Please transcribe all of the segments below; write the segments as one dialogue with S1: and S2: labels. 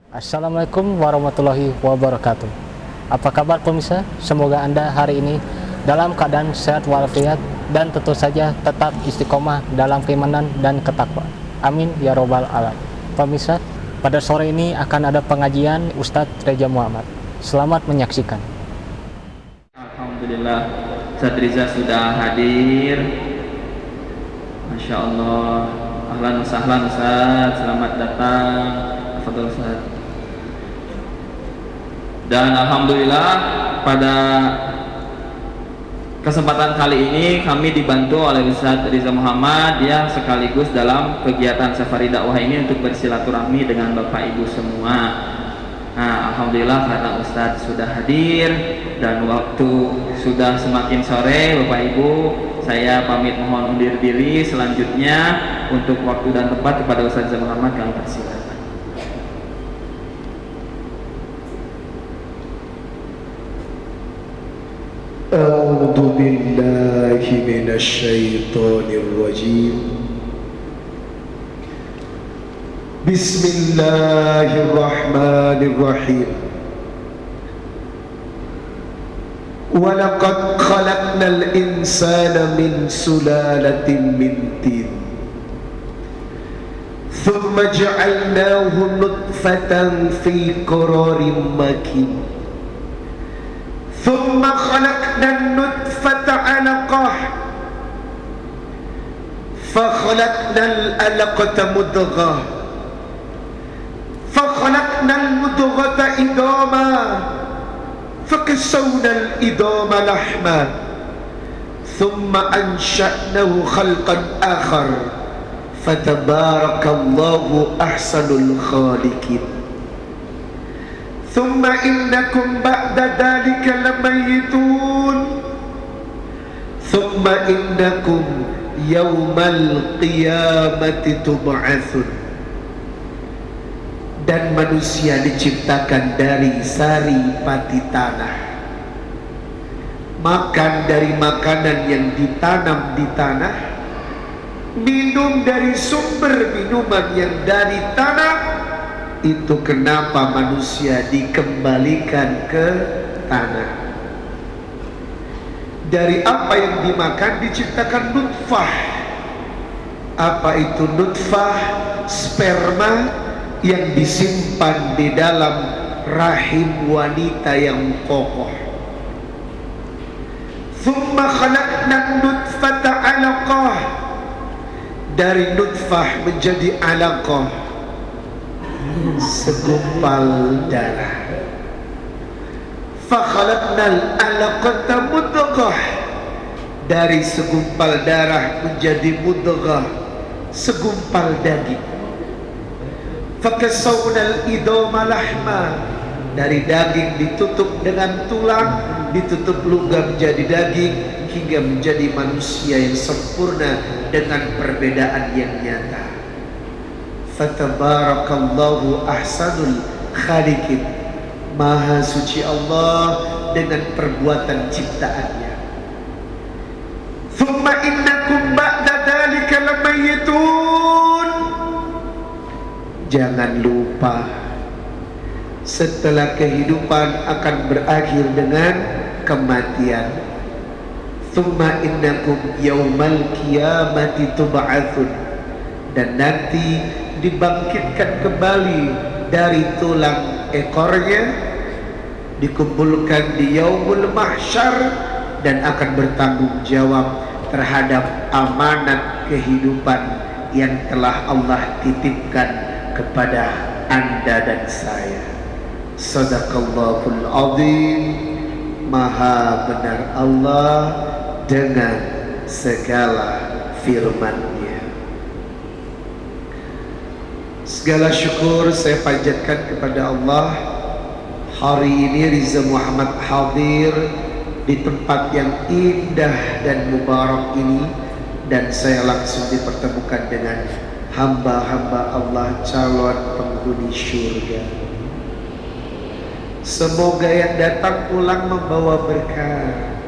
S1: Assalamualaikum warahmatullahi wabarakatuh. Apa kabar pemirsa? Semoga Anda hari ini dalam keadaan sehat walafiat dan tentu saja tetap istiqomah dalam keimanan dan ketakwaan. Amin ya robbal alamin. Pemirsa, pada sore ini akan ada pengajian Ustadz Reza Muhammad. Selamat menyaksikan.
S2: Alhamdulillah, Ustadz Riza sudah hadir. Masya Allah. Ahlan wa sahlan Ustadz, selamat datang. Tafadhol Ustadz. Dan alhamdulillah pada kesempatan kali ini kami dibantu oleh Ustadz Reza Muhammad ya, sekaligus dalam kegiatan safari dakwah ini untuk bersilaturahmi dengan Bapak Ibu semua. Nah, alhamdulillah karena Ustadz sudah hadir dan waktu sudah semakin sore, Bapak Ibu, saya pamit mohon undur diri. Selanjutnya untuk waktu dan tempat kepada Ustadz Reza Muhammad kami persilakan.
S3: أعوذ بالله من الشيطان الرجيم بسم الله الرحمن الرحيم ولقد خلقنا الإنسان من سلالة من طين ثم جعلناه نطفة في قرار مكين ثم خلقنا النطفة علقة فخلقنا العلقة مضغة فخلقنا المضغة عظاما فكسونا العظام لحما ثم أنشأناه خلقا آخر فتبارك الله أحسن الخالقين ثم إنكم بعد ذلك لميتون ثم إنكم يوم القيامة تبعثون. Dan manusia diciptakan dari sari pati tanah, makan dari makanan yang ditanam di tanah, minum dari sumber minuman yang dari tanah. Itu kenapa manusia dikembalikan ke tanah. Dari apa yang dimakan diciptakan nutfah. Apa itu nutfah? Sperma yang disimpan di dalam rahim wanita yang kokoh. Thumma khalaqna nutfata 'alaqah. Dari nutfah menjadi 'alaqah, segumpal darah. Fakhalaqnal 'alaqata mudghah. Dari segumpal darah menjadi mudghah, segumpal daging. Fakasawnal idama lahma. Dari daging ditutup dengan tulang, ditutup lugam menjadi daging, hingga menjadi manusia yang sempurna dengan perbedaan yang nyata. Fatabarakallahu ahsanul khaliqin. Maha suci Allah dengan perbuatan ciptaannya. Thumma innakum ba'da dzalika lamayitun. Jangan lupa, setelah kehidupan akan berakhir dengan kematian. Thumma innakum yaumal qiyamati tub'atsun. Dan nanti dibangkitkan kembali dari tulang ekornya, dikumpulkan di yaumul mahsyar, dan akan bertanggung jawab terhadap amanat kehidupan yang telah Allah titipkan kepada Anda dan saya. Sadaqallahul azim. Maha benar Allah dengan segala firman-Nya. Segala syukur saya panjatkan kepada Allah. Hari ini Reza Muhammad hadir di tempat yang indah dan mubarak ini, dan saya langsung dipertemukan dengan hamba-hamba Allah, calon penghuni syurga. Semoga yang datang pulang membawa berkah.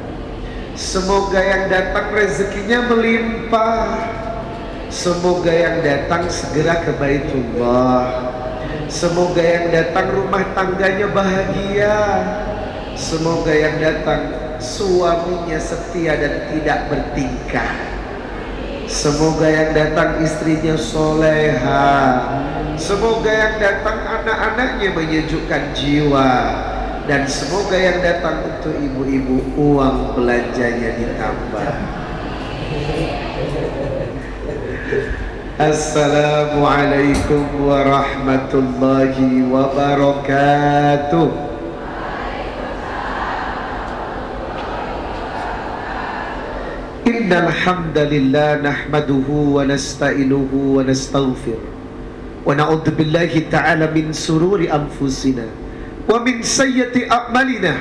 S3: Semoga yang datang rezekinya melimpah. Semoga yang datang segera ke Baitullah. Semoga yang datang rumah tangganya bahagia. Semoga yang datang suaminya setia dan tidak bertingkah. Semoga yang datang istrinya soleha. Semoga yang datang anak-anaknya menyejukkan jiwa. Dan semoga yang datang untuk ibu-ibu uang belanjanya ditambah. Assalamualaikum warahmatullahi wabarakatuh. Innal hamdalillah nahmaduhu wa nasta'inuhu wa nastaghfir wa na'udzu billahi ta'ala min sururi anfusina wa min sayyiati a'malina.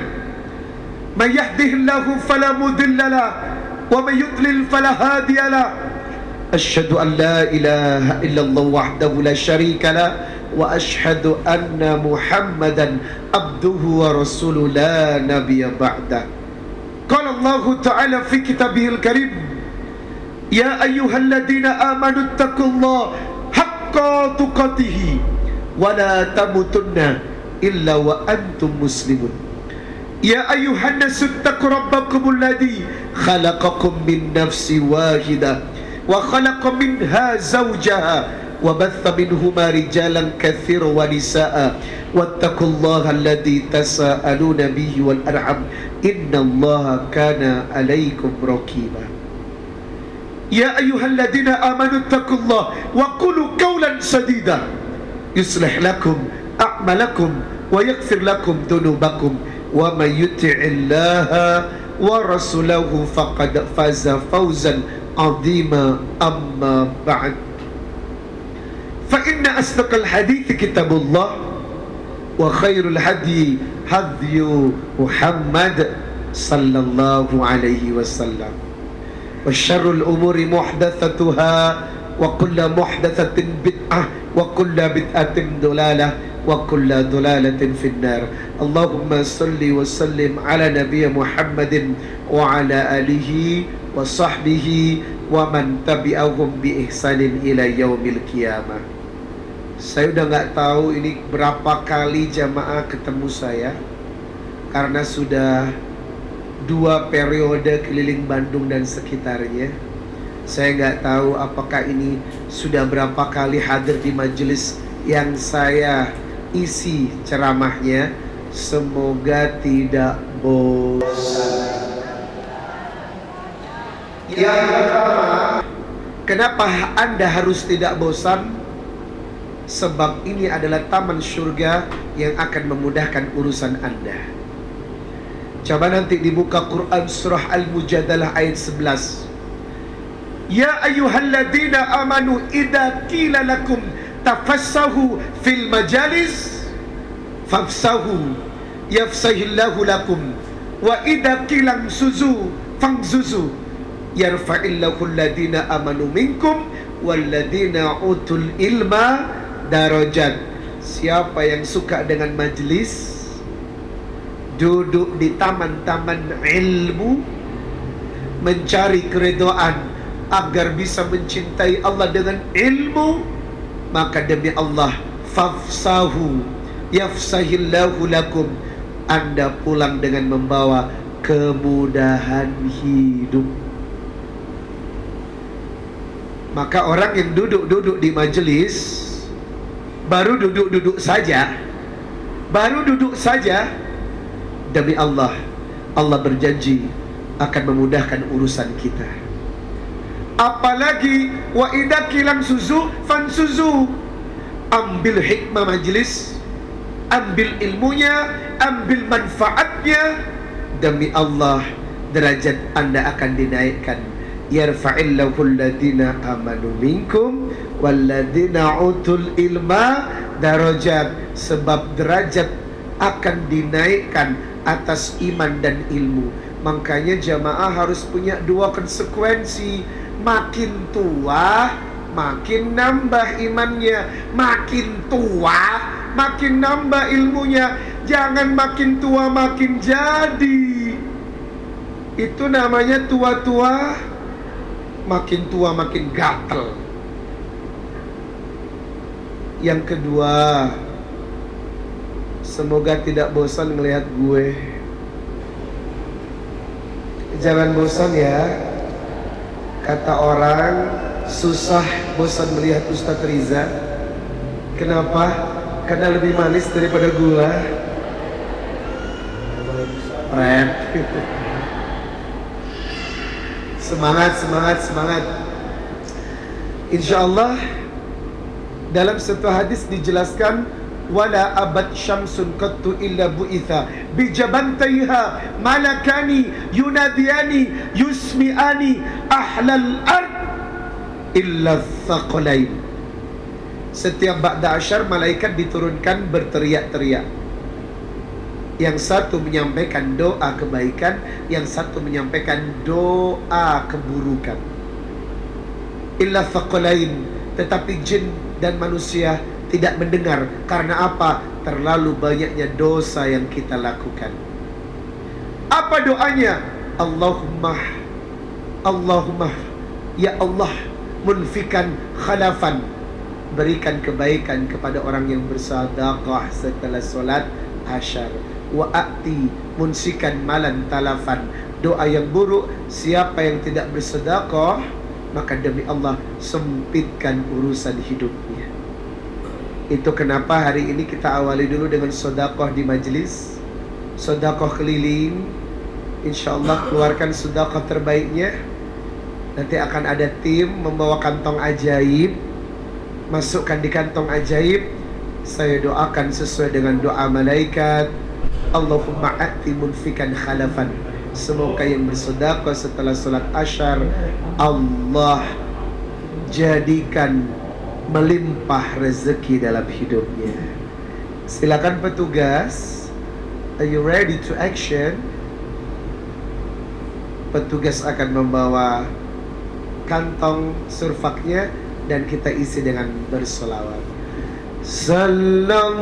S3: May yahdihillahu fala mudilla lahu wa may yudlil fala hadiya lahu. Asyhadu an la ilaha illallah wahdahu la syarika lah wa asyhadu anna Muhammadan abduhu wa rasuluh la nabiyya ba'dah. Qala Allah Ta'ala fi kitabihil karim, ya ayyuhalladzina amanu taqullaha haqqa tuqatih wa la tamutunna illa wa antum muslimun. Ya ayyuhan nasu taqu rabbakumul ladzi khalaqakum min nafsin wahidah wa khalaqa minha zawjaha wa batha minhuma rijalan katsiran wa nisaa wattaqullaha alladzi tasaaluna bihi wal arham innallaha kana 'alaikum raqiba. Ya ayyuhalladzina amanu taqullaha wa qulu qawlan sadida yuslih lakum a'malakum wa yaghfir lakum dhunubakum wa may yuti'illaha wa rasulahu faqad faza fawzan 'azima. Amma ba'd, fa inna asdaqal hadithi kitabullah wa khairul hadi hadyu Muhammad sallallahu alaihi wasallam wa syarrul umuri muhdatsatuha wa kullu muhdatsatin bid'ah wa kullu bid'atin dalalah wa kullu dalalatin finnar. Allahumma salli wa sallim ala nabiyyi Muhammadin wa ala alihi wa sahbihi wa man tabi'ahum bi ihsanin ila yaumil qiyamah. Saya udah nggak tahu ini berapa kali jamaah ketemu saya, karena sudah 2 periode keliling Bandung dan sekitarnya. Saya nggak tahu apakah ini sudah berapa kali hadir di majelis yang saya isi ceramahnya. Semoga tidak bosan. Yang pertama, kenapa Anda harus tidak bosan? Sebab ini adalah taman surga yang akan memudahkan urusan Anda. Coba nanti dibuka Quran surah Al-Mujadalah ayat 11. Ya ayyuhalladzina amanu idza qila lakum tafassahu fil majalis fafsahu yafsahillahu lakum wa idza qila suzu fangzuzu yarfa'illahu alladhina amanu minkum walladhina utul ilma darajat. Siapa yang suka dengan majlis, duduk di taman-taman ilmu, mencari keridhaan agar bisa mencintai Allah dengan ilmu, maka demi Allah fafsahu yafsahillahu lakum, Anda pulang dengan membawa kemudahan hidup. Maka orang yang duduk-duduk di majelis, baru duduk-duduk saja, demi Allah, Allah berjanji akan memudahkan urusan kita. Apalagi wa idza qilam suzu fansuzu, ambil hikmah majelis, ambil ilmunya, ambil manfaatnya, demi Allah derajat Anda akan dinaikkan. Yarfa'illahu alladhina amanu minkum walladhina utul ilma darajat. Sebab derajat akan dinaikkan atas iman dan ilmu. Makanya jamaah harus punya 2 konsekuensi. Makin tua makin nambah imannya, makin tua makin nambah ilmunya. Jangan makin tua makin jadi. Itu namanya tua-tua, makin tua makin gatel. Yang kedua, Semoga tidak bosan melihat gue. Jangan bosan ya. Kata orang susah bosan melihat Ustadz Riza. Kenapa? Karena lebih manis daripada gula. Keren. Semangat, semangat, semangat. Insya Allah dalam satu hadis dijelaskan, wala abad syamsun qattu illa bu'itha bijabantaiha malakani yunadiyani yusmi'ani ahlal ard illa thaqalain. Setiap ba'da asyar malaikat diturunkan berteriak-teriak. Yang satu menyampaikan doa kebaikan, yang satu menyampaikan doa keburukan. Illa thaqalain, tetapi jin dan manusia tidak mendengar. Karena apa? Terlalu banyaknya dosa yang kita lakukan. Apa doanya? Allahumma ya Allah, munfikan khalafan, berikan kebaikan kepada orang yang bersedekah setelah solat asyar. Wa a'ti munsikan malan talafan, doa yang buruk, siapa yang tidak bersedekah maka demi Allah sempitkan urusan hidupnya. Itu kenapa hari ini kita awali dulu dengan sedekah di majelis, sedekah keliling. Insyaallah keluarkan sedekah terbaiknya. Nanti akan ada tim membawa kantong ajaib, masukkan di kantong ajaib. Saya doakan sesuai dengan doa malaikat, Allahumma a'ti munfikan khalafan. Semoga yang bersedekah setelah salat asyar Allah jadikan melimpah rezeki dalam hidupnya. Silakan petugas, are you ready to action? Petugas akan membawa kantong surfaknya dan kita isi dengan bersolawat. Sallallahu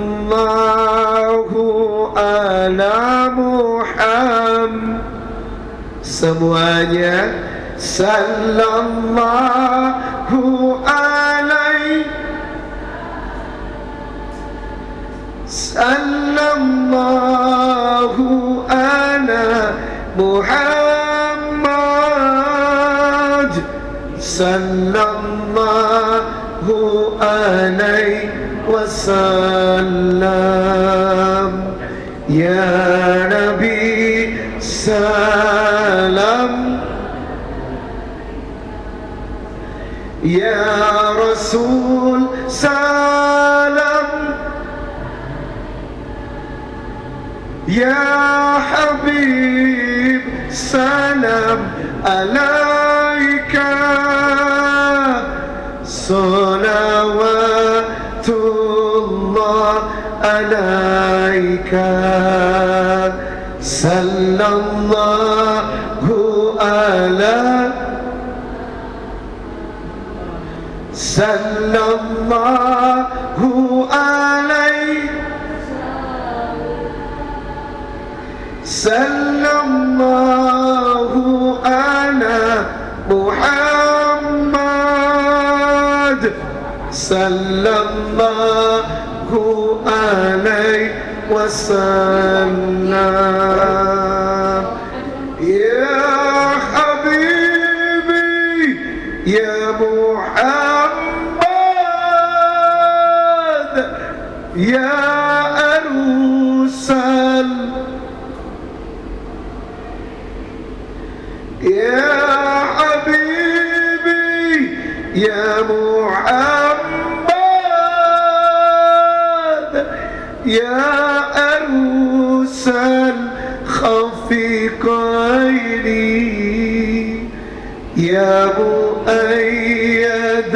S3: ala Muhammad. Semuanya sallallahu alaihi, sallallahu ala Muhammad, sallallahu alaihi wasallam. Ya Nabi salam, ya Rasul salam, ya Habib salam alaika, salawatullah alaika, sallallahu ala, sallallahu alaihi, sallallahu ala Muhammad, sallallahu alaihi wasallam. Ya Habibi, ya Muhammad, ya Arusal, ya Habibi, ya Muhammad, ya Arusal khafiqaini, ya Muayyad,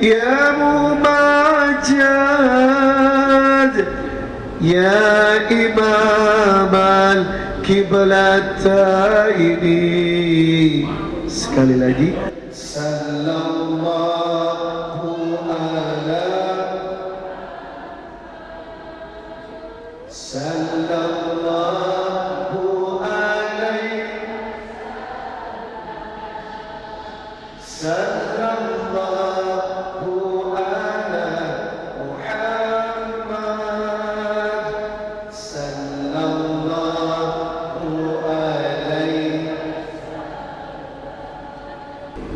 S3: ya Mumajjad, ya Imam al-Qiblataini. Sekali lagi, sallallahu ala, sallallahu alaihi, sallallahu ala Muhammad,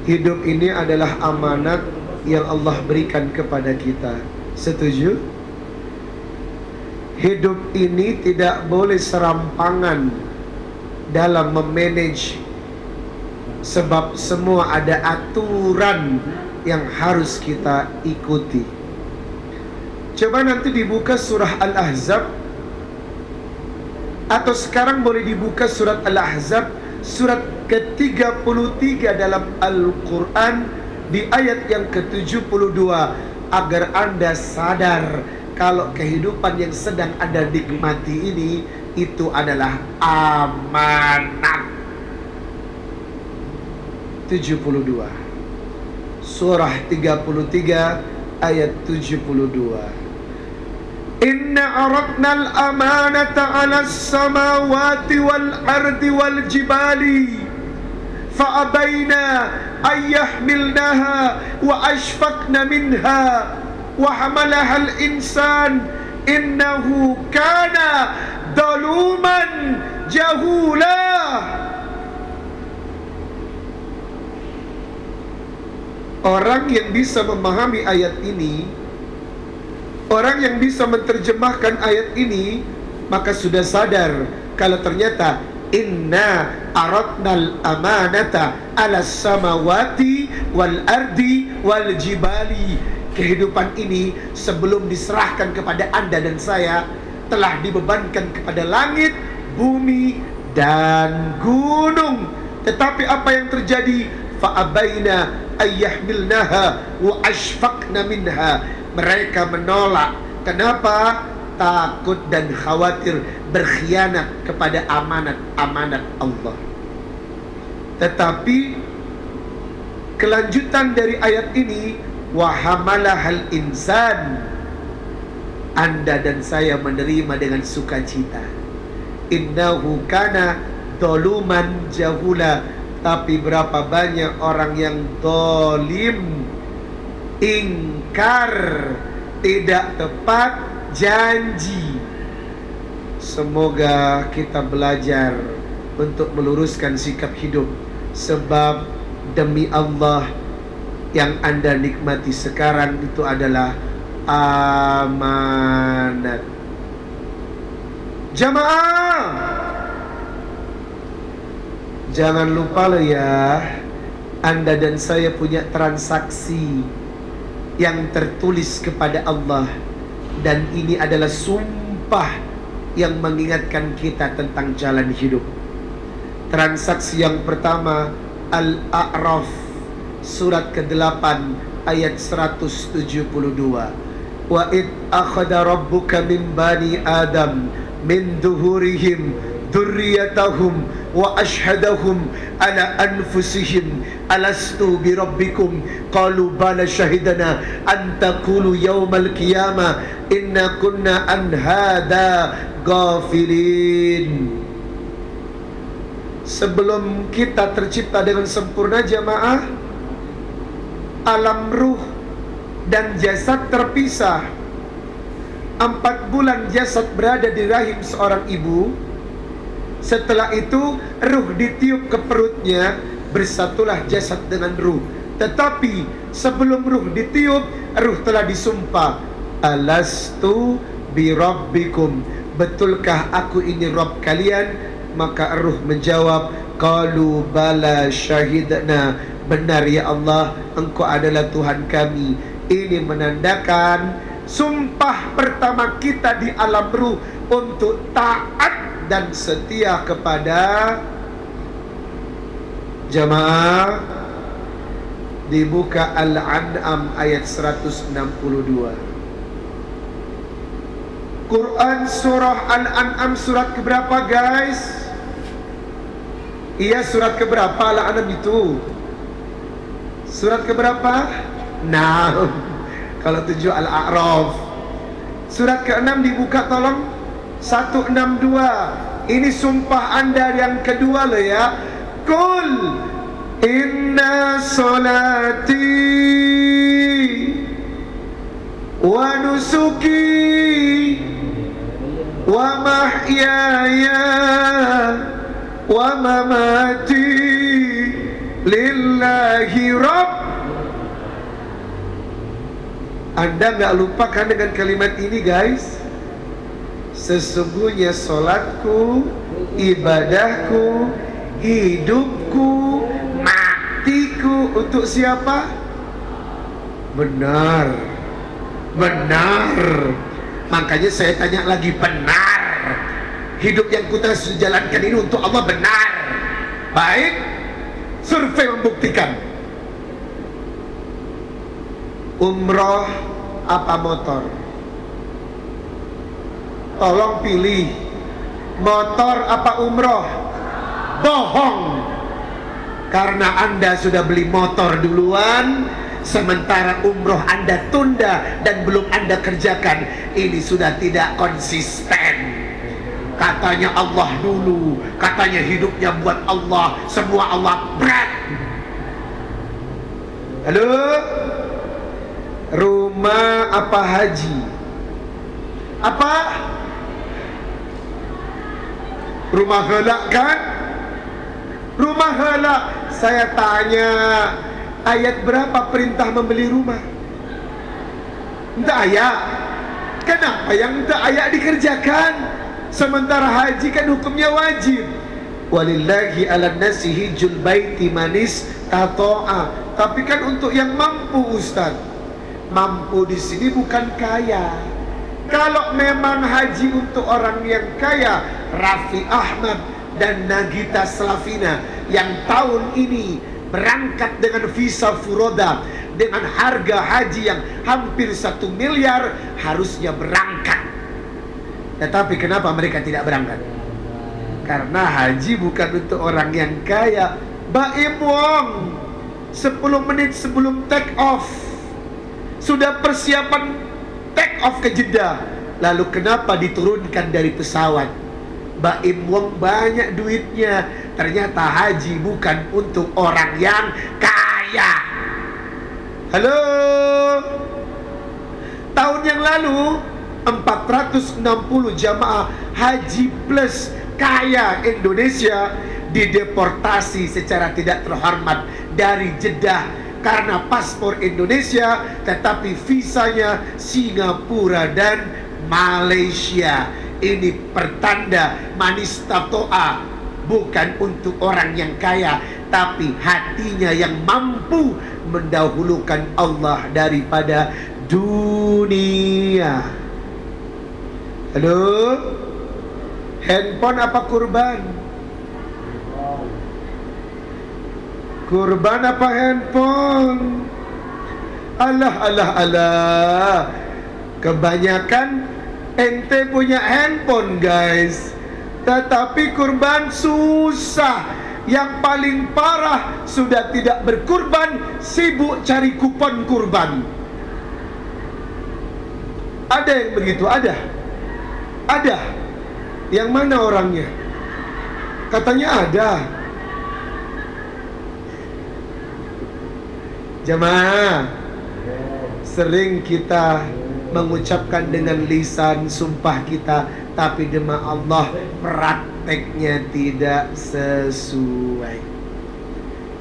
S3: Hidup ini adalah amanat yang Allah berikan kepada kita. Setuju? Hidup ini tidak boleh serampangan dalam memanage, sebab semua ada aturan yang harus kita ikuti. Coba nanti dibuka surah Al-Ahzab, atau sekarang boleh dibuka surat Al-Ahzab, surat ke-33 dalam Al-Quran, di ayat yang ke-72, agar Anda sadar kalau kehidupan yang sedang Anda nikmati ini itu adalah amanat. 72, surah 33 ayat 72. Inna aradna al-amanata 'ala as-samawati wal-ardi wal-jibali fa'abayna an yahmilnaha wa ashfaqna minha wa hamalaha al-insan innahu kana zaluman jahula. Orang yang bisa memahami ayat ini, orang yang bisa menerjemahkan ayat ini, maka sudah sadar kalau ternyata inna aradnal amanata 'alas samawati wal ardi wal jibali. Kehidupan ini sebelum diserahkan kepada Anda dan saya telah dibebankan kepada langit, bumi dan gunung. Tetapi apa yang terjadi? Fa'abaina ayyahmilnaha wa ashfaqna minha. Mereka menolak. Kenapa? Takut dan khawatir berkhianat kepada amanat-amanat Allah. Tetapi kelanjutan dari ayat ini, wa hamalahal insan, Anda dan saya menerima dengan sukacita. Innahu kana zaluman jahula. Tapi berapa banyak orang yang zalim, ingkar, tidak tepat janji. Semoga kita belajar untuk meluruskan sikap hidup, sebab demi Allah yang Anda nikmati sekarang itu adalah amanat. Jamaah, jangan lupa loh ya, Anda dan saya punya transaksi yang tertulis kepada Allah, dan ini adalah sumpah yang mengingatkan kita tentang jalan hidup. Transaksi yang pertama, Al-A'raf surat ke-8 ayat 172. Wa id akhadha rabbuka min bani Adam min duhurihim dzurriyyatahum wa ashhadahum ala anfusihim alastu bi rabbikum qalu bala shahidana an taqulu yaumal qiyamah inna kunna an hadza ghafilin. Sebelum kita tercipta dengan sempurna, jamaah, alam ruh dan jasad terpisah. 4 bulan jasad berada di rahim seorang ibu. Setelah itu ruh ditiup ke perutnya, bersatulah jasad dengan ruh. Tetapi sebelum ruh ditiup, ruh telah disumpah, alastu bi rabbikum, betulkah aku ini Rabb kalian? Maka ruh menjawab, qalu bala syahidna, benar ya Allah, Engkau adalah Tuhan kami. Ini menandakan sumpah pertama kita di alam ruh untuk taat dan setia kepada. Jamaah, dibuka Al-An'am ayat 162. Quran surah Al-An'am surat keberapa guys? Iya, surat keberapa Al-An'am itu? Surat keberapa? 6. Kalau 7 Al-A'raf. Surat ke-6 dibuka tolong. 162. Ini sumpah Anda yang kedua loh ya. Qul inna salati wa nusuki wa mahyaya wa mamati lillahi rabb. Anda nggak lupa kan dengan kalimat ini guys? Sesungguhnya solatku, ibadahku, hidupku, matiku untuk siapa? Benar. Benar. Makanya saya tanya lagi, benar. Hidup yang kita jalankan ini untuk Allah benar. Baik. Survei membuktikan. Umroh apa motor? Tolong pilih, motor apa umroh? Bohong. Karena Anda sudah beli motor duluan, sementara umroh Anda tunda dan belum Anda kerjakan. Ini sudah tidak konsisten. Katanya Allah dulu, katanya hidupnya buat Allah, semua Allah berat. Halo? Rumah apa haji? Apa? Rumah helak kan? Rumah helak. Saya tanya, ayat berapa perintah membeli rumah? Entah ayat. Kenapa yang entah ayat dikerjakan? Sementara haji kan hukumnya wajib. Walillahi ala nasi hijjul baiti manis tato'a. Tapi kan untuk yang mampu, Ustaz. Mampu di sini bukan kaya. Kalau memang haji untuk orang yang kaya, Raffi Ahmad dan Nagita Slavina yang tahun ini berangkat dengan visa furoda dengan harga haji yang hampir 1 miliar harusnya berangkat. Tetapi kenapa mereka tidak berangkat? Karena haji bukan untuk orang yang kaya. Baim Wong 10 menit sebelum take off sudah persiapan take off ke Jeddah. Lalu kenapa diturunkan dari pesawat? Baim Wong banyak duitnya. Ternyata haji bukan untuk orang yang kaya. Halo. Tahun yang lalu 460 jamaah haji plus kaya Indonesia dideportasi secara tidak terhormat dari Jeddah karena paspor Indonesia tetapi visanya Singapura dan Malaysia. Ini pertanda manis tatoa bukan untuk orang yang kaya, tapi hatinya yang mampu mendahulukan Allah daripada dunia. Halo? Handphone apa kurban? Kurban apa handphone? Alah. Kebanyakan ente punya handphone guys, tetapi kurban susah. Yang paling parah sudah tidak berkurban, sibuk cari kupon kurban. Ada yang begitu? Ada. Yang mana orangnya? Katanya ada. Jamaah, sering kita mengucapkan dengan lisan sumpah kita, tapi demi Allah prakteknya tidak sesuai.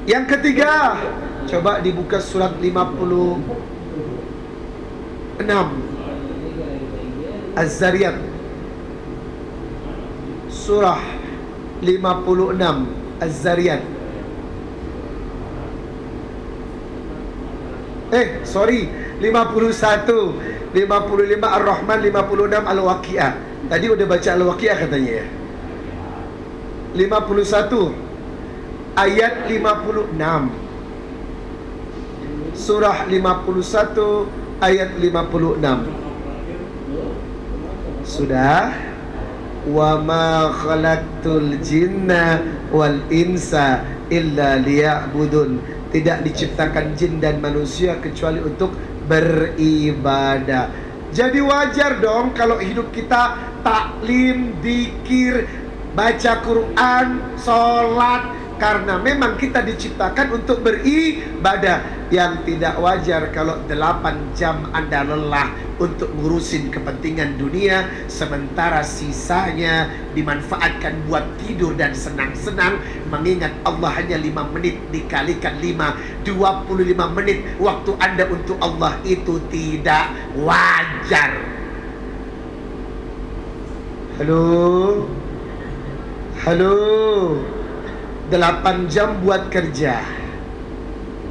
S3: Yang ketiga, coba dibuka surat 56 Az-Zariyat, surah 56 Az-Zariyat. 51, 55 Ar-Rahman, 56 Al-Waqi'ah. Tadi udah baca Al-Waqi'ah katanya ya. 51 ayat 56. Surah 51 ayat 56. Sudah. Wa ma khalaqtul jinna wal insa illa liya'budun. Tidak diciptakan jin dan manusia kecuali untuk beribadah. Jadi wajar dong kalau hidup kita taklim, zikir, baca Quran, sholat, karena memang kita diciptakan untuk beribadah. Yang tidak wajar kalau 8 jam Anda lelah untuk ngurusin kepentingan dunia, sementara sisanya dimanfaatkan buat tidur dan senang-senang, mengingat Allah hanya 5 menit dikalikan 5, 25 menit waktu Anda untuk Allah. Itu tidak wajar. Halo, 8 jam buat kerja,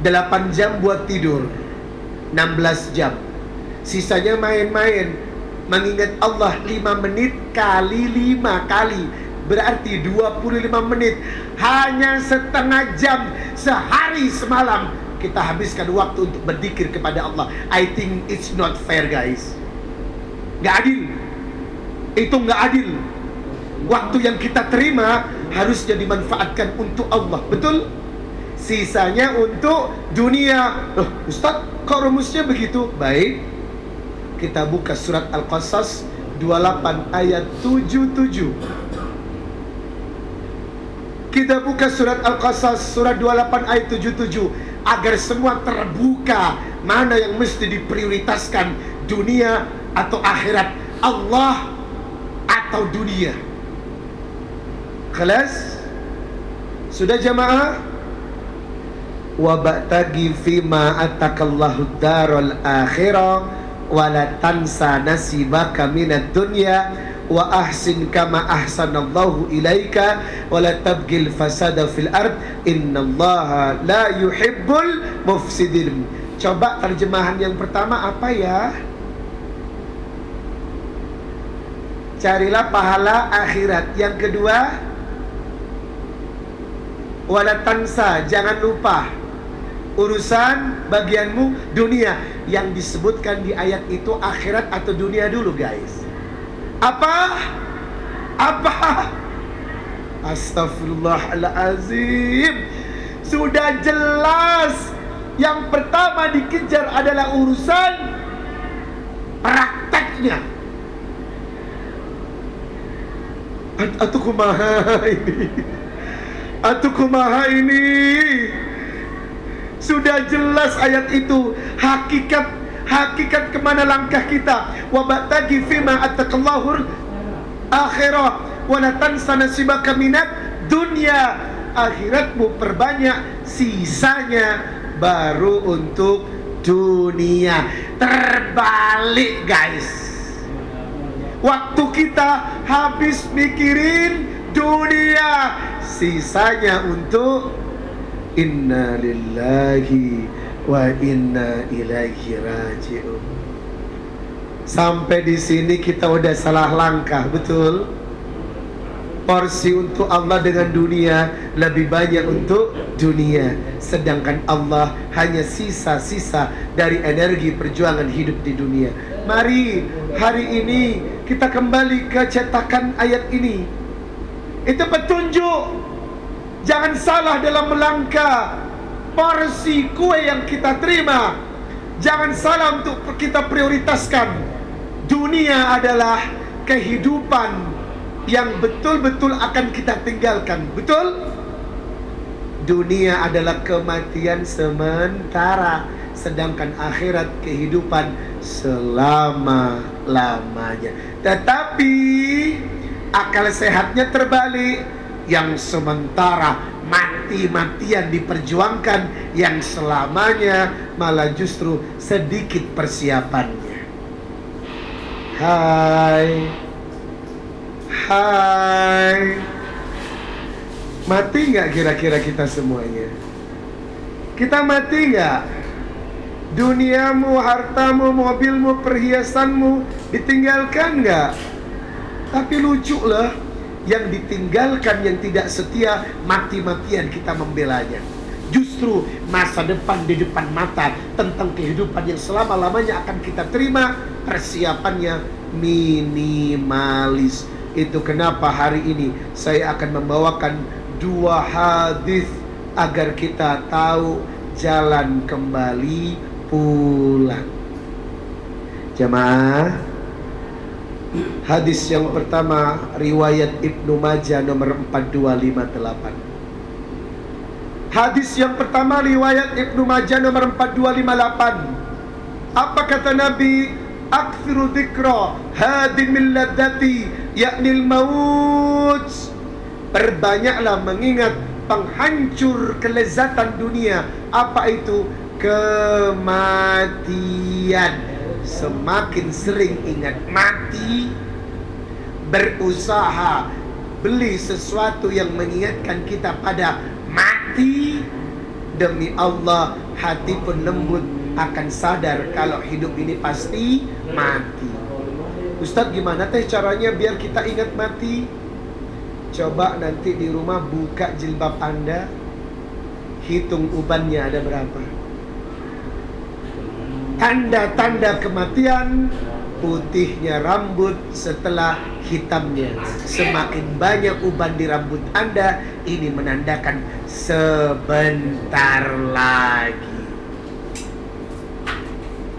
S3: 8 jam buat tidur, 16 jam. Sisanya main-main, mengingat Allah. 5 menit kali 5 kali berarti 25 menit. Hanya setengah jam sehari semalam kita habiskan waktu untuk berzikir kepada Allah. I think it's not fair, guys. Gak adil. Itu gak adil. Waktu yang kita terima harusnya dimanfaatkan untuk Allah, betul? Sisanya untuk dunia. Loh, Ustaz, kok rumusnya begitu? Baik, kita buka surat Al-Qasas 28 ayat 77. Kita buka surat Al-Qasas surat 28 ayat 77 agar semua terbuka mana yang mesti diprioritaskan, dunia atau akhirat, Allah atau dunia. Kelas? Sudah jamaah? Wa ba'tagi fima atakallahu darul akhirah wa la tansa nasibaka minad dunya wa ahsin kama ahsanallahu ilaika wa la tabgil fasada fil ard innallaha la yuhibbul mufsidin. Coba terjemahan yang pertama apa ya? Carilah pahala akhirat. Yang kedua, wala tansa, jangan lupa urusan bagianmu dunia. Yang disebutkan di ayat itu akhirat atau dunia dulu, guys? Apa? Astagfirullahaladzim. Sudah jelas. Yang pertama dikejar adalah urusan prakteknya. Atuh kumaha ini? Sudah jelas ayat itu. Hakikat kemana langkah kita. Wa batagi fima attaqallahul akhirah wa la tansa nasibaka minad dunya. Akhiratmu perbanyak, sisanya baru untuk dunia. Terbalik, guys. Waktu kita habis mikirin dunia, sisanya untuk inna lillahi wa inna ilaihi raji'un. Sampai di sini kita udah salah langkah, betul? Porsi untuk Allah dengan dunia lebih banyak untuk dunia, sedangkan Allah hanya sisa-sisa dari energi perjuangan hidup di dunia. Mari hari ini kita kembali ke cetakan ayat ini. Itu petunjuk. Jangan salah dalam melangkah porsi kue yang kita terima. Jangan salah untuk kita prioritaskan. Dunia adalah kehidupan yang betul-betul akan kita tinggalkan. Betul? Dunia adalah kematian sementara, sedangkan akhirat kehidupan selama-lamanya. Tetapi akal sehatnya terbalik. Yang sementara mati-matian diperjuangkan, yang selamanya malah justru sedikit persiapannya. Hai, mati nggak kira-kira kita semuanya? Kita mati nggak? Duniamu, hartamu, mobilmu, perhiasanmu ditinggalkan nggak? Tapi lucu lah, yang ditinggalkan, yang tidak setia, mati-matian kita membelanya. Justru masa depan di depan mata, tentang kehidupan yang selama-lamanya akan kita terima, persiapannya minimalis. Itu kenapa hari ini saya akan membawakan 2 hadis agar kita tahu jalan kembali pulang. Jamaah, hadis yang pertama riwayat Ibnu Majah nomor 4258. Hadis yang pertama riwayat Ibnu Majah nomor 4258. Apa kata Nabi? Aktsiru dzikra hadimil ladzati yaknil maut. Perbanyaklah mengingat penghancur kelezatan dunia. Apa itu? Kematian. Semakin sering ingat mati, berusaha beli sesuatu yang mengingatkan kita pada mati, demi Allah hati pun lembut akan sadar kalau hidup ini pasti mati. Ustadz, gimana teh caranya biar kita ingat mati? Coba nanti di rumah buka jilbab Anda, hitung ubannya ada berapa. Tanda-tanda kematian: putihnya rambut setelah hitamnya. Semakin banyak uban di rambut Anda, ini menandakan sebentar lagi.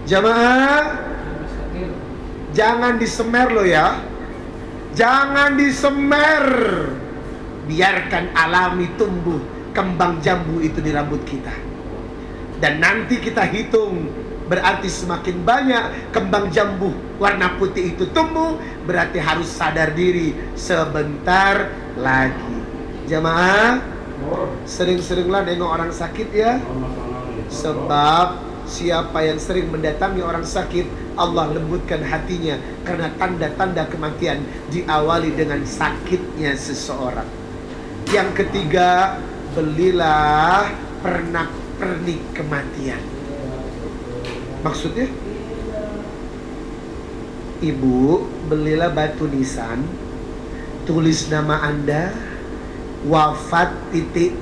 S3: Jamaah, jangan disemer loh ya. Jangan disemer. Biarkan alami tumbuh kembang jambu itu di rambut kita. Dan nanti kita hitung, berarti semakin banyak kembang jambu warna putih itu tumbuh, berarti harus sadar diri sebentar lagi. Jamaah, sering-seringlah nengok orang sakit ya. Sebab siapa yang sering mendatangi orang sakit, Allah lembutkan hatinya. Karena tanda-tanda kematian diawali dengan sakitnya seseorang. Yang ketiga, belilah pernak-pernik kematian. Maksudnya, ibu belilah batu nisan, tulis nama Anda, wafat titik,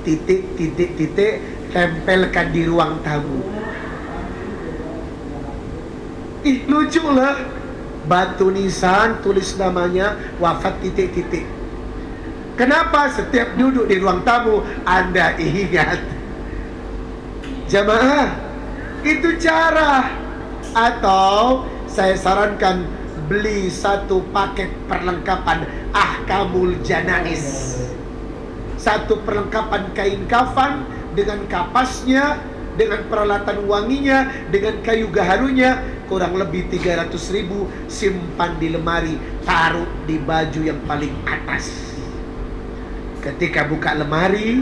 S3: tempelkan di ruang tamu. Ih, lucu lah. Batu nisan, tulis namanya, wafat titik. Kenapa setiap duduk di ruang tamu Anda ingat? Jamaah, itu cara. Atau saya sarankan beli satu paket perlengkapan ahkamul janais. Satu perlengkapan kain kafan dengan kapasnya, dengan peralatan wanginya, dengan kayu gaharunya, kurang lebih 300.000. Simpan di lemari, taruh di baju yang paling atas. Ketika buka lemari,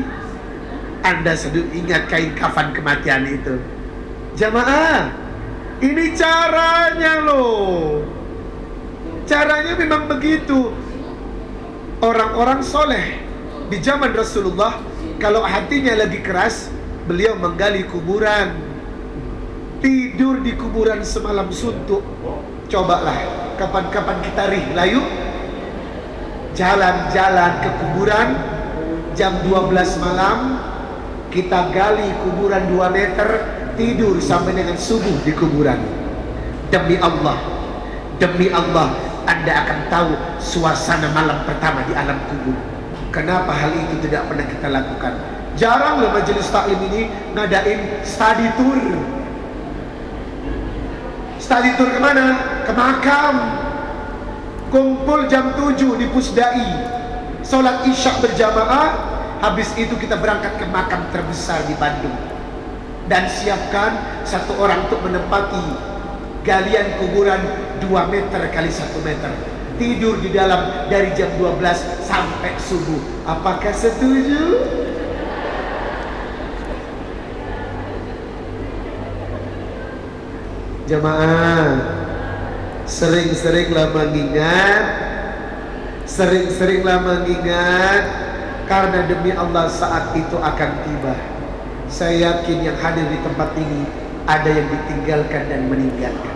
S3: Anda sedang ingat kain kafan kematian itu. Jamaah, ini caranya loh. Caranya memang begitu. Orang-orang soleh di zaman Rasulullah, kalau hatinya lagi keras, beliau menggali kuburan, tidur di kuburan semalam suntuk. Cobalah, kapan-kapan kita rihlah yuk, jalan-jalan ke kuburan jam 12 malam, kita gali kuburan 2 meter, tidur sampai dengan subuh di kuburan. Demi Allah, Anda akan tahu suasana malam pertama di alam kubur. Kenapa hal itu tidak pernah kita lakukan? Jarang loh majelis taklim ini ngadain study tour. Study tour kemana? Ke makam. Kumpul jam 7 di Pusdai, sholat isya berjamaah. Habis itu kita berangkat ke makam terbesar di Bandung. Dan siapkan satu orang untuk menempati galian kuburan 2 meter kali 1 meter. Tidur di dalam dari jam 12 sampai subuh. Apakah setuju? Jamaah, sering-seringlah mengingat, karena demi Allah saat itu akan tiba. Saya yakin yang hadir di tempat ini ada yang ditinggalkan dan meninggalkan.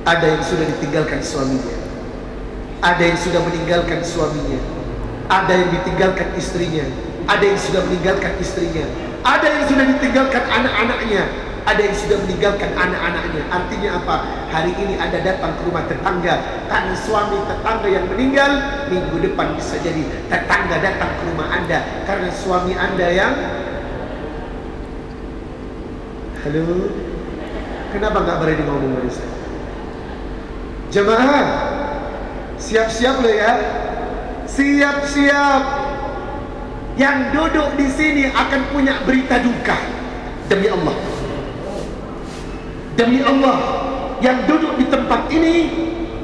S3: Ada yang sudah ditinggalkan suaminya, ada yang sudah meninggalkan suaminya, ada yang ditinggalkan istrinya, ada yang sudah meninggalkan istrinya, ada yang sudah ditinggalkan anak-anaknya, ada yang sudah meninggalkan anak-anaknya. Artinya apa? Hari ini Anda datang ke rumah tetangga karena suami tetangga yang meninggal. Minggu depan bisa jadi tetangga datang ke rumah Anda karena suami Anda yang... Halo? Kenapa nggak berani ngomong dari saya? Jemaah, siap-siap loh ya. Siap-siap. yang duduk di sini akan punya berita duka. Demi Allah, demi Allah, yang duduk di tempat ini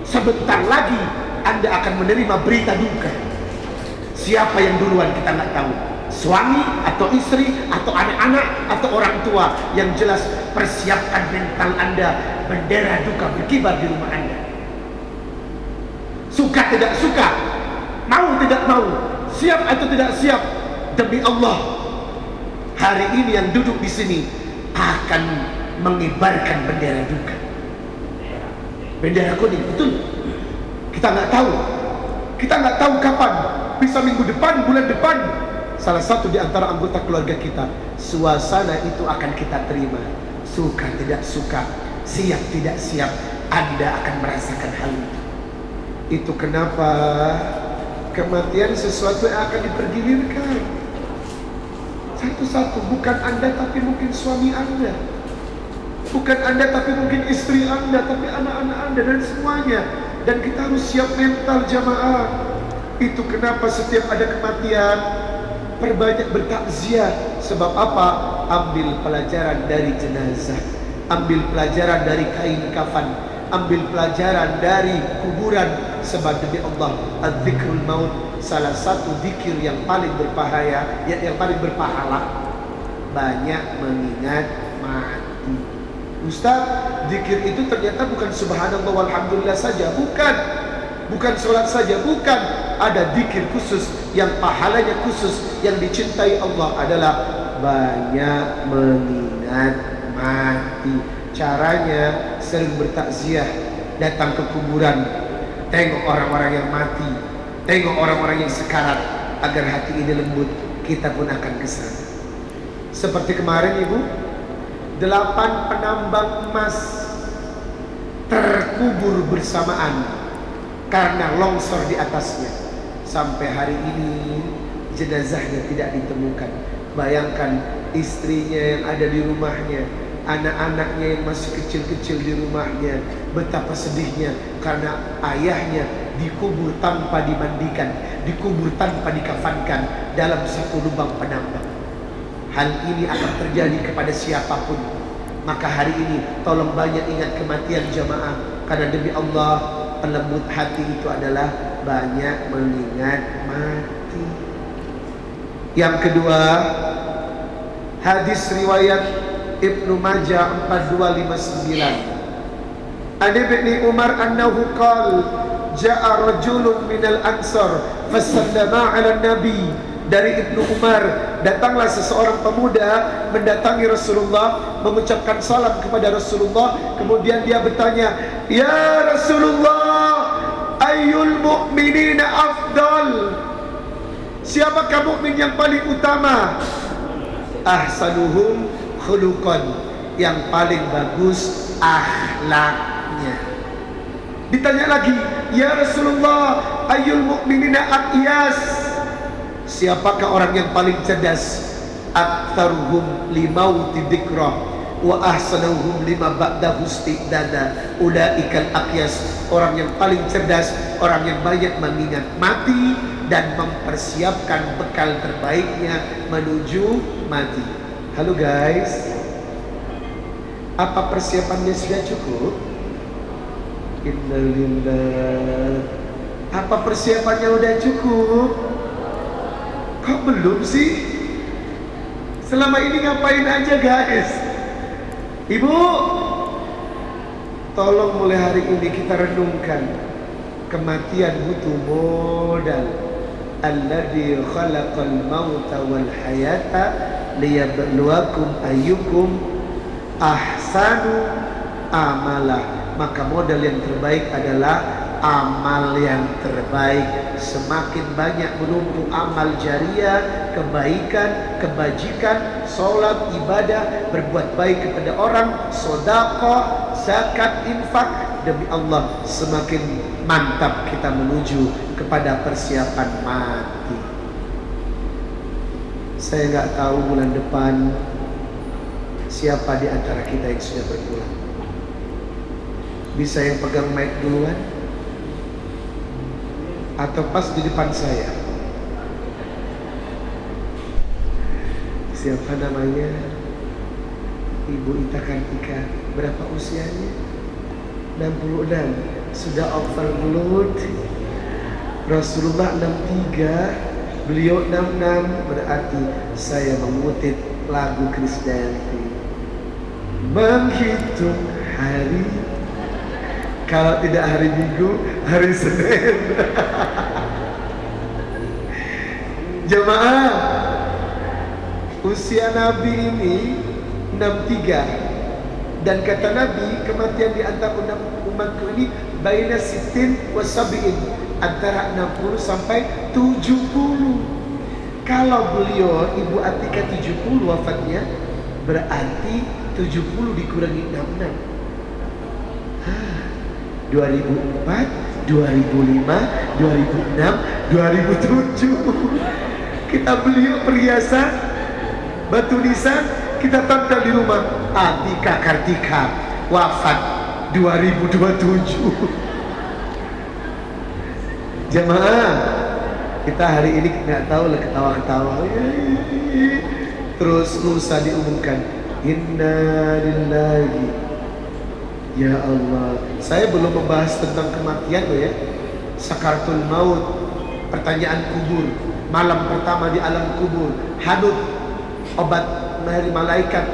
S3: sebentar lagi Anda akan menerima berita duka. Siapa yang duluan kita nggak tahu, suami atau istri atau anak-anak atau orang tua. Yang jelas persiapkan mental Anda, bendera duka berkibar di rumah Anda. Suka tidak suka, mau tidak mau, siap atau tidak siap, demi Allah, hari ini yang duduk di sini akan mengibarkan bendera duka, bendera kuning. Betul, kita nggak tahu, kapan, bisa minggu depan, bulan depan. Salah satu di antara anggota keluarga kita, suasana itu akan kita terima. Suka tidak suka, siap tidak siap, Anda akan merasakan hal itu. Itu kenapa kematian sesuatu yang akan dipergilirkan satu-satu. Bukan Anda tapi mungkin suami Anda, bukan Anda tapi mungkin istri Anda, tapi anak-anak Anda dan semuanya. Dan kita harus siap mental jamaah. Itu kenapa setiap ada kematian perbanyak bertakziah. Sebab apa? Ambil pelajaran dari jenazah, ambil pelajaran dari kain kafan, ambil pelajaran dari kuburan. Sebab demi Allah, az-zikrul maut, salah satu zikir yang paling berbahaya, yang paling berpahala, banyak mengingat mati. Ustaz, zikir itu ternyata bukan subhanallah walhamdulillah saja, bukan sholat saja, bukan. Ada zikir khusus yang pahalanya khusus, yang dicintai Allah adalah banyak mengingat mati. Caranya sering bertakziah, datang ke kuburan, tengok orang-orang yang mati, tengok orang-orang yang sekarat, agar hati ini lembut. Kita pun akan ke sana. Seperti kemarin Ibu, 8 penambang emas terkubur bersamaan karena longsor di atasnya. Sampai hari ini jenazahnya tidak ditemukan. Bayangkan istrinya yang ada di rumahnya, anak-anaknya yang masih kecil-kecil di rumahnya, betapa sedihnya karena ayahnya dikubur tanpa dimandikan, dikubur tanpa dikafankan dalam satu lubang penambang. Hal ini akan terjadi kepada siapapun. Maka hari ini tolong banyak ingat kematian jamaah, karena demi Allah pelembut hati itu adalah banyak mengingat mati. Yang kedua, hadis riwayat Ibnu Majah 4259. An Ibni Umar annahu qala jaa rajulun minal ansar fasallama ala nabi. Dari Ibnu Umar, datanglah seseorang pemuda mendatangi Rasulullah, mengucapkan salam kepada Rasulullah. Kemudian dia bertanya, "Ya Rasulullah, ayyul mu'minina afdal?" Siapakah mukmin yang paling utama? Ahsanuhum khuluqan, yang paling bagus akhlaknya. Ditanya lagi, "Ya Rasulullah, ayyul mu'minina aqyas?" Siapakah orang yang paling cerdas? Aktsaruhum limauti dzikrah wa ahsanuhum lima ba'dahu istidada. Ulaikal aqyas, orang yang paling cerdas, orang yang banyak mengingat mati dan mempersiapkan bekal terbaiknya menuju mati. Halo guys, apa persiapannya sudah cukup? Innalillah. Apa persiapannya udah cukup? Kok belum sih? Selama ini ngapain aja guys? Ibu, tolong mulai hari ini kita renungkan, kematian butuh modal. Alladzi khalaqal mauta wal hayata liyabluwakum ayyukum ahsanu amala. Maka modal yang terbaik adalah amal yang terbaik. Semakin banyak menumpuk amal jariah, kebaikan, kebajikan, sholat, ibadah, berbuat baik kepada orang, sedekah, zakat, infak, demi Allah semakin mantap kita menuju kepada persiapan mati. Saya nggak tahu bulan depan siapa di antara kita yang sudah berpulang. Bisa yang pegang mic duluan? Atau pas di depan saya? Siapa namanya? Ibu Ita Kartika. Berapa usianya? 66. Sudah overload. Rasulullah 63, beliau 66. Berarti saya mengutip lagu Krisdayanti. Menghitung hari, kalau tidak hari Minggu, hari Senin. Jemaah, usia Nabi ini 63. Dan kata Nabi, kematian di antara umatku ini baina sitin wa sabiin, antara 60 sampai 70. Kalau beliau Ibu Atika 70 wafatnya, berarti 70 dikurangi 66. 2004, 2005, 2006, 2007. Kita beliau perhiasan batu nisan, kita tempel di rumah. Atika Kartika wafat 2027. Jemaah, kita hari ini nggak tahu lah, ketawa-ketawa. Terus lusa diumumkan, inna lillahi. Ya Allah, saya belum membahas tentang kematian loh ya. Sakaratul maut, pertanyaan kubur, malam pertama di alam kubur, hadut, obat dari malaikat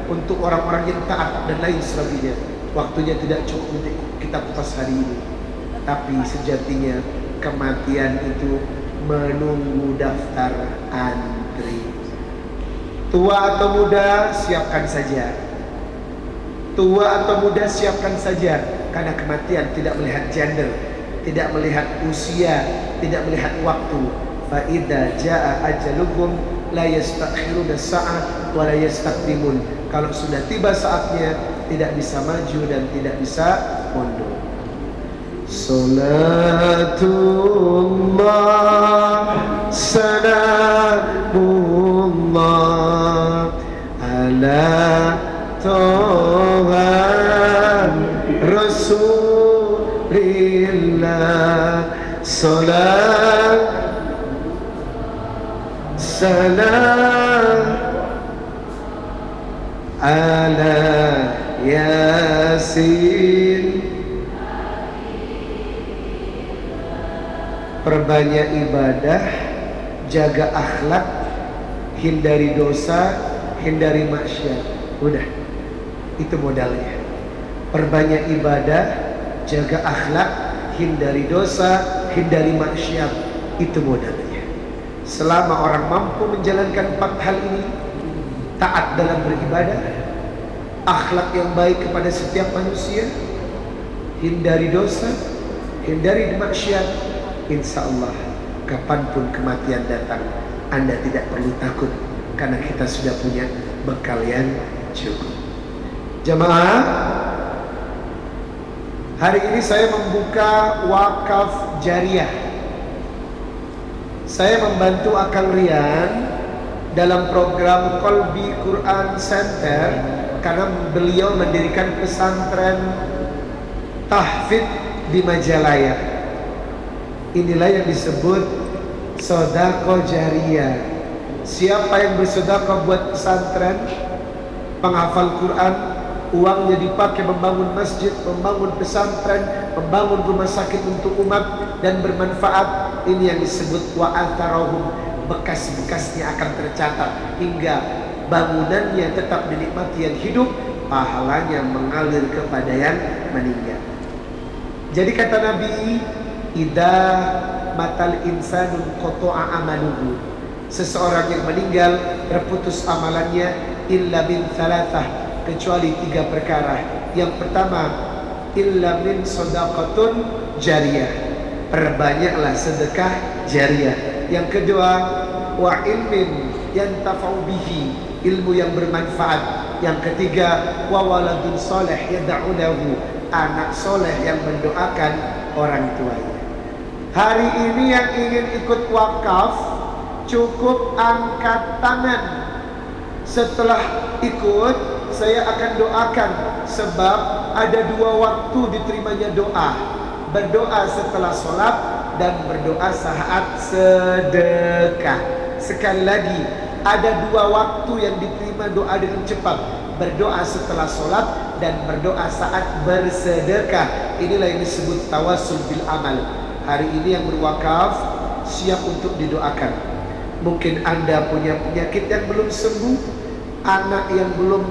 S3: untuk orang-orang yang taat dan lain sebagainya. Waktunya tidak cukup untuk kita kupas hari ini. Tapi sejatinya kematian itu menunggu daftar antri. Tua atau muda, siapkan saja. Tua atau muda, siapkan saja. Karena kematian tidak melihat gender, tidak melihat usia, tidak melihat waktu. Fa idza jaa ajaluhum la yastakhiruna sa'ah wa la yastaqdimun. Kalau sudah tiba saatnya, tidak bisa maju dan tidak bisa mundur. Salatullah salamullah ala Toha Rasulillah. Salat salam ala Yasin. Perbanyak ibadah, jaga akhlak, hindari dosa, hindari maksiat. Udah, itu modalnya. Perbanyak ibadah, jaga akhlak, hindari dosa, hindari maksiat. Itu modalnya. Selama orang mampu menjalankan 4 hal ini, taat dalam beribadah, akhlak yang baik kepada setiap manusia, hindari dosa, hindari maksiat, insya Allah kapanpun kematian datang, Anda tidak perlu takut, karena kita sudah punya bekal yang cukup. Jamaah, hari ini saya membuka wakaf jariah. Saya membantu Akang Rian dalam program Kolbi Quran Center, karena beliau mendirikan pesantren tahfidz di Majalaya. Inilah yang disebut sedekah jariyah. Siapa yang bersedekah buat pesantren, penghafal Quran, uangnya dipakai membangun masjid, membangun pesantren, membangun rumah sakit untuk umat dan bermanfaat. Ini yang disebut wa atharahum, bekas-bekasnya akan tercatat hingga bangunannya tetap dinikmati yang hidup, pahalanya mengalir kepada yang meninggal. Jadi kata Nabi, idza matal insanun qata'a amaluhu. Seseorang yang meninggal terputus amalannya illa min thalathah, kecuali 3 perkara. Yang pertama, illa min shadaqatun jariyah, perbanyaklah sedekah jariyah. Yang kedua, wa ilmin yantafa'u bihi, ilmu yang bermanfaat. Yang ketiga, wa waladun saleh yad'u lahu, anak soleh yang mendoakan orang tuanya. Hari ini yang ingin ikut wakaf, cukup angkat tangan. Setelah ikut, saya akan doakan, sebab ada 2 waktu diterimanya doa. Berdoa setelah sholat dan berdoa saat sedekah. Sekali lagi, ada dua waktu yang diterima doa dengan cepat. Berdoa setelah sholat dan berdoa saat bersedekah. Inilah yang disebut tawassul bil amal. Hari ini yang berwakaf siap untuk didoakan. Mungkin Anda punya penyakit yang belum sembuh, anak yang belum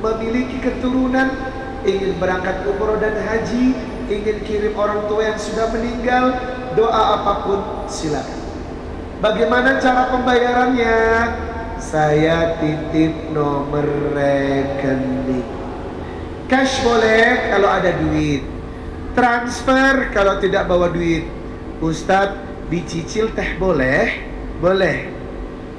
S3: memiliki keturunan, ingin berangkat umroh dan haji, ingin kirim orang tua yang sudah meninggal, doa apapun silakan. Bagaimana cara pembayarannya? Saya titip nomor rekening. Cash boleh kalau ada duit, transfer kalau tidak bawa duit. Ustadz, dicicil teh boleh? Boleh.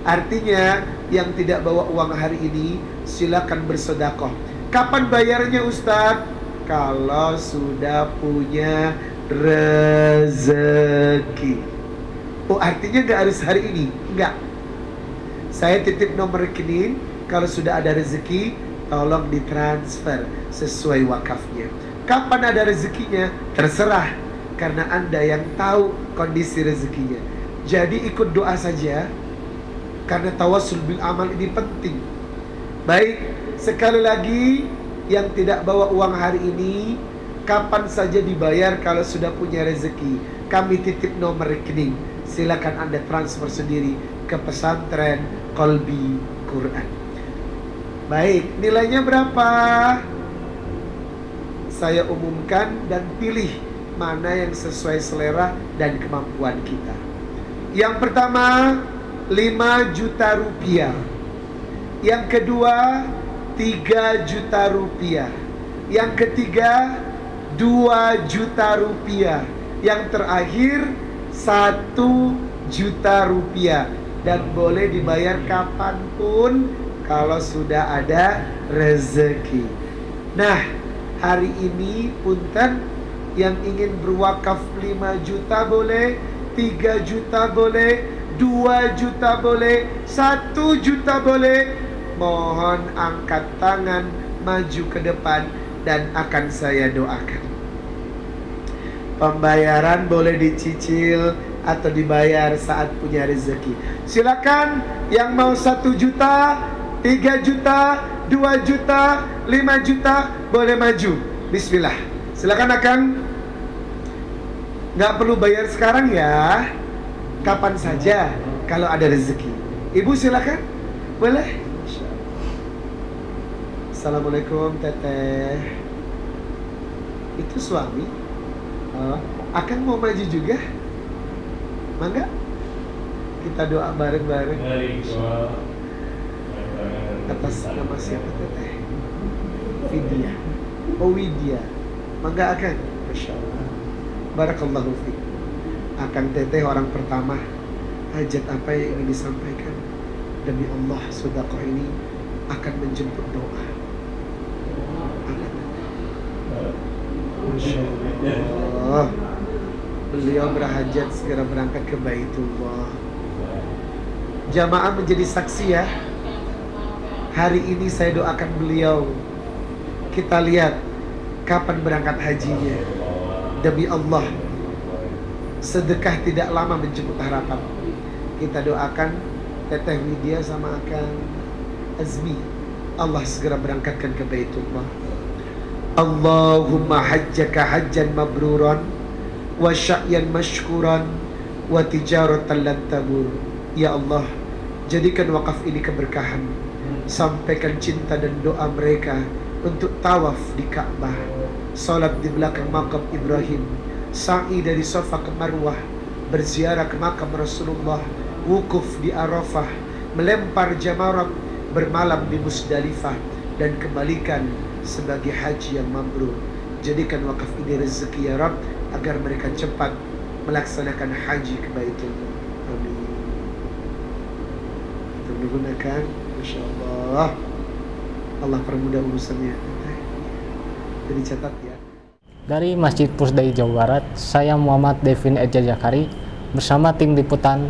S3: Artinya yang tidak bawa uang hari ini silakan bersedekah. Kapan bayarnya Ustadz? Kalau sudah punya rezeki. Oh, artinya nggak harus hari ini? Enggak. Saya titip nomor rekening, kalau sudah ada rezeki tolong ditransfer sesuai wakafnya. Kapan ada rezekinya? Terserah, karena Anda yang tahu kondisi rezekinya. Jadi ikut doa saja, karena tawassul bil amal ini penting. Baik, sekali lagi, yang tidak bawa uang hari ini, kapan saja dibayar kalau sudah punya rezeki. Kami titip nomor rekening, silakan Anda transfer sendiri ke pesantren Kolbi Quran. Baik, nilainya berapa? Saya umumkan dan pilih mana yang sesuai selera dan kemampuan kita. Yang pertama, 5 juta rupiah. Yang kedua, 3 juta rupiah. Yang ketiga, 2 juta rupiah. Yang terakhir, 1 juta rupiah. Dan boleh dibayar kapanpun kalau sudah ada rezeki. Nah, hari ini punten, yang ingin berwakaf 5 juta boleh, 3 juta boleh, 2 juta boleh, 1 juta boleh. Mohon angkat tangan, maju ke depan, dan akan saya doakan. Pembayaran boleh dicicil atau dibayar saat punya rezeki. Silakan yang mau 1 juta, 3 juta, 2 juta, 5 juta boleh maju. Bismillah. Silakan Akang. Nggak perlu bayar sekarang ya. Kapan saja kalau ada rezeki. Ibu silakan. Boleh. Assalamualaikum Teteh. Itu suami. Akang mau maju juga? Mangga? Kita doa bareng-bareng. Atas nama siapa Teteh? Widya. Oh Widya. Mangga Akang. Masya Allah. Barakallahu fiik. Akang Teteh orang pertama. Hajat apa yang ingin disampaikan? Demi Allah, sedekah ini akan menjemput doa. Masya Allah. Beliau berhajat segera berangkat ke Baitullah. Jamaah menjadi saksi ya. Hari ini saya doakan beliau. Kita lihat kapan berangkat hajinya. Demi Allah, sedekah tidak lama menjemput harapan. Kita doakan Teteh Widya sama Akang Azmi, Allah segera berangkatkan ke Baitullah. Allahumma hajjaka hajjan mabruran wa sya'yan mashkuran wa tijaratan lan tabur. Ya Allah, jadikan wakaf ini keberkahan. Sampaikan cinta dan doa mereka untuk tawaf di Ka'bah, salat di belakang makam Ibrahim, sa'i dari Safa ke Marwah, berziarah ke makam Rasulullah, wukuf di Arafah, melempar jamarat, bermalam di Musdalifah, dan kembalikan sebagai haji yang mabrur. Jadikan wakaf ini rezeki ya Rabb, agar mereka cepat melaksanakan haji ke Baitullah. Amin. Kita menggunakan, Masya Allah, Allah permudah urusannya. Jadi catat ya.
S1: Dari Masjid Pusdai Jawa Barat, saya Muhammad Devin Edja Jakari bersama tim liputan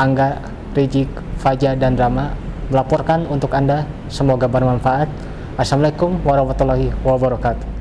S1: Angga, Rizik, Faja, dan Rama melaporkan untuk Anda. Semoga bermanfaat. Assalamualaikum warahmatullahi wabarakatuh.